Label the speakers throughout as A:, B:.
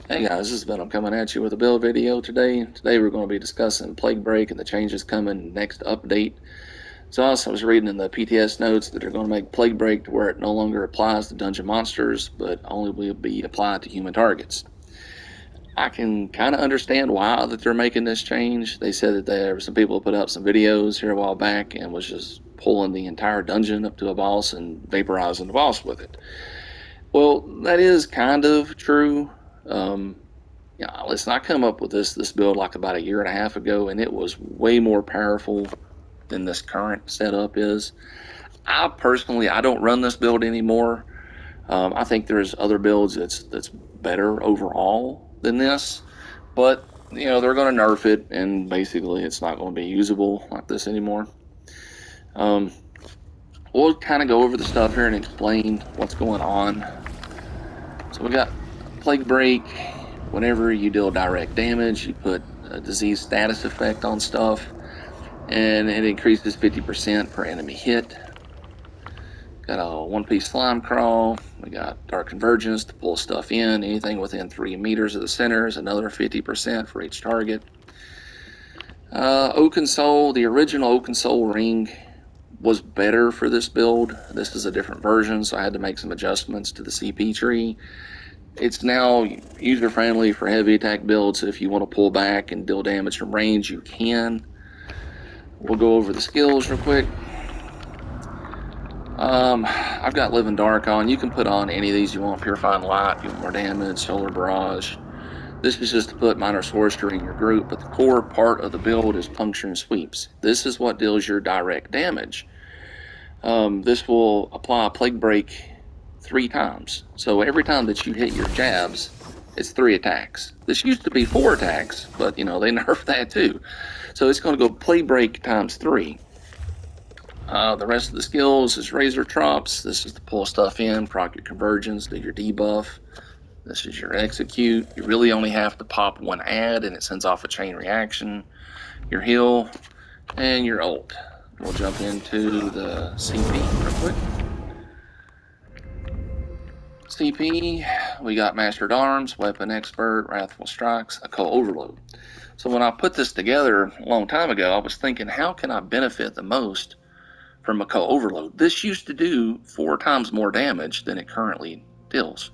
A: Hey guys, this is Ben. I'm coming at you with a build video today. Today we're going to be discussing Plaguebreak and the changes coming next update. So also I was reading in the PTS notes that they're going to make Plaguebreak to where it no longer applies to dungeon monsters, but only will be applied to human targets. I can kind of understand why that they're making this change. They said that there were some people who put up some videos here a while back and was just pulling the entire dungeon up to a boss and vaporizing the boss with it. Well, that is kind of true. Um, Yeah, listen, I come up with this build like about a year and a half ago, and it was way more powerful than this current setup is. I don't run this build anymore. I think there's other builds that's better overall than this, but they're going to nerf it, and basically it's not going to be usable like this anymore. Um, we'll kind of go over the stuff here and explain what's going on. So we got Plague Break. Whenever you deal direct damage, you put a disease status effect on stuff, and it increases 50% per enemy hit. Got a one-piece slime crawl. We got dark convergence to pull stuff in. Anything within 3 meters of the center is another 50% for each target. Oaken Soul, the original Oaken Soul ring was better for this build. This is a different version, so I had to make some adjustments to the CP tree. It's now user-friendly for heavy attack builds, so if you want to pull back and deal damage from range, you can. We'll go over the skills real quick. I've got Living Dark on. You can put on any of these you want. Purifying Light, you want more damage, Solar Barrage. This is just to put Minor Sorcery in your group, but the core part of the build is Puncture and Sweeps. This is what deals your direct damage. This will apply Plague Break 3 times. So every time that you hit your jabs, it's 3 attacks. This used to be 4 attacks, but they nerfed that too. So it's going to go Plague Break times 3. The rest of the skills is Razor Trops. This is to pull stuff in, proc your conversions, do your debuff. This is your execute. You really only have to pop 1 add and it sends off a chain reaction. Your heal and your ult. We'll jump into the CP real quick. CP, we got Mastered Arms, Weapon Expert, Wrathful Strikes, a Co-Overload. So when I put this together a long time ago, I was thinking, how can I benefit the most from a Co-Overload? This used to do 4 times more damage than it currently deals.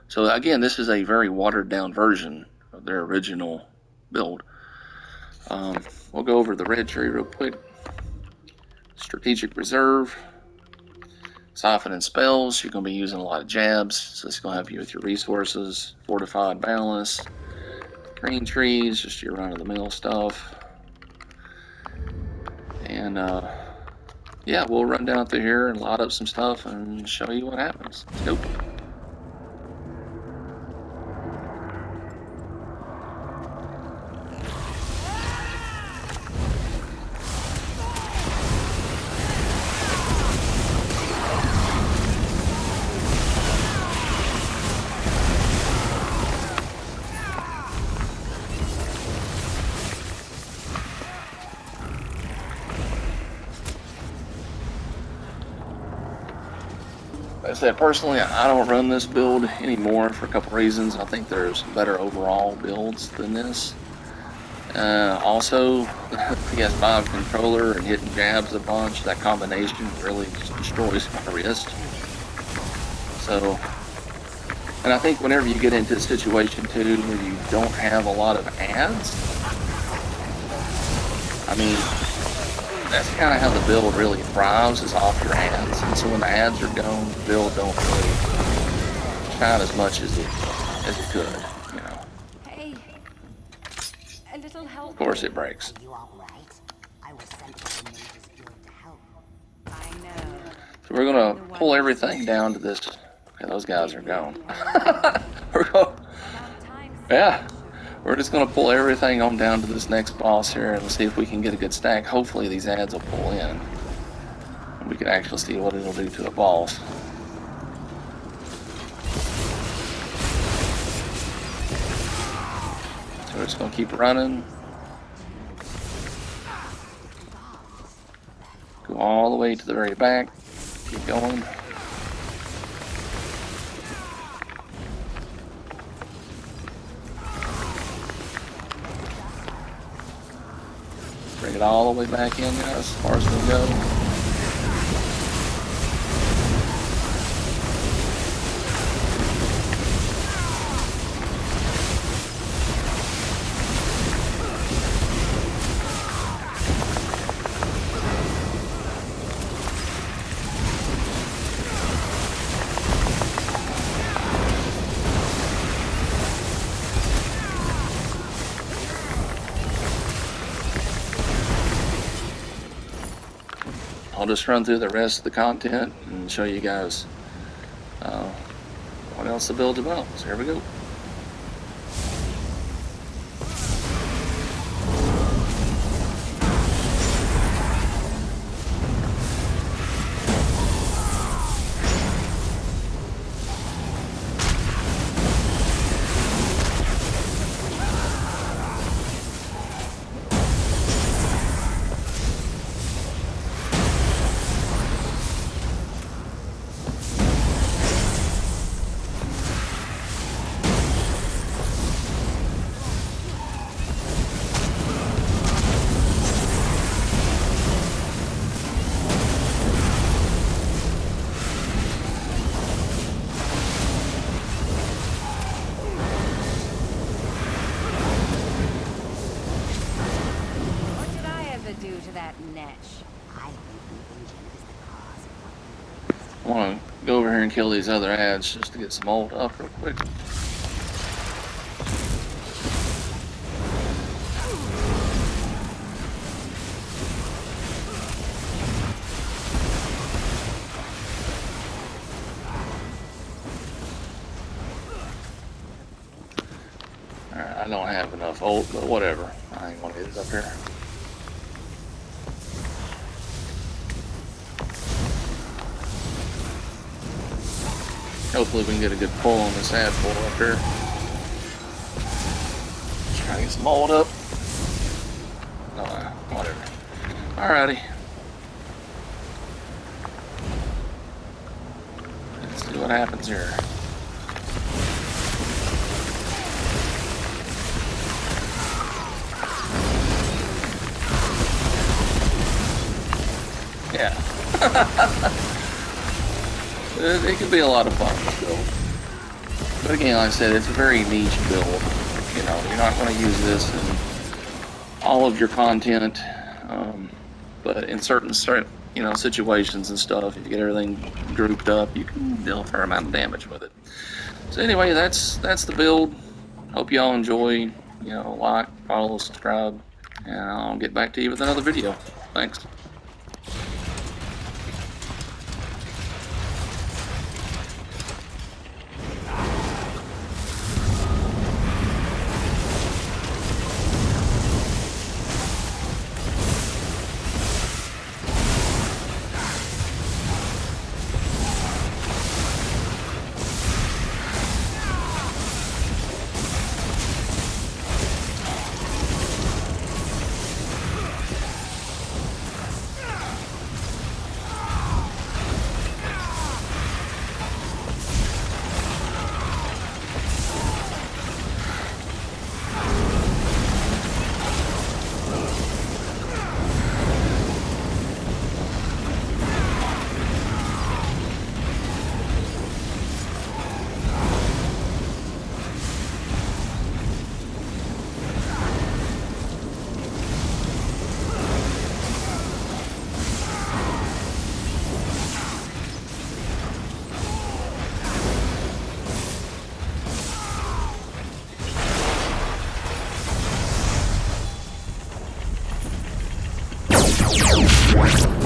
A: So again, this is a very watered down version of their original build. We'll go over the red tree real quick. Strategic Reserve. Softening spells, you're going to be using a lot of jabs, so it's going to help you with your resources. Fortified Balance. Green trees, just your run-of-the-mill stuff. And yeah, we'll run down through here and load up some stuff and show you what happens. Let's go. Like I said, personally, I don't run this build anymore for a couple reasons. I think there's better overall builds than this. Also, the PS5 controller and hitting jabs a bunch, that combination really just destroys my wrist. So, and I think whenever you get into a situation too where you don't have a lot of ads, I mean, that's kind of how the build really thrives, is off your ads. And so when the ads are gone, the build don't really shine as much as it could,
B: Hey, a little help.
A: Of course it breaks.
C: Are you all right? I was sent to the mage's guild to help.
B: I know.
A: So we're gonna pull everything down to this. Okay, those guys are gone. Yeah. We're just going to pull everything on down to this next boss here and see if we can get a good stack. Hopefully these ads will pull in. And we can actually see what it'll do to the boss. So we're just going to keep running. Go all the way to the very back. Keep going. get all the way back in, guys, as far as we go. I'll just run through the rest of the content and show you guys what else the build's about. So here we go.
B: What did I ever do to that netch?
C: I think the engine is the cause of what we
A: I want to go over here and kill these other ads just to get some old up real quick. Alright, I don't have enough ult, but whatever. I ain't gonna get it up here. Hopefully we can get a good pull on this ad pull up here. Try to get some ult up. No, whatever. Alrighty. Let's see what happens here. Yeah. It can be a lot of fun, this build. But again, like I said, it's a very niche build. You know, you're not going to use this in all of your content, but in certain situations and stuff, if you get everything grouped up, you can deal a fair amount of damage with it. So anyway, that's the build. Hope y'all enjoy. Like, follow, subscribe, and I'll get back to you with another video. Thanks.
D: What?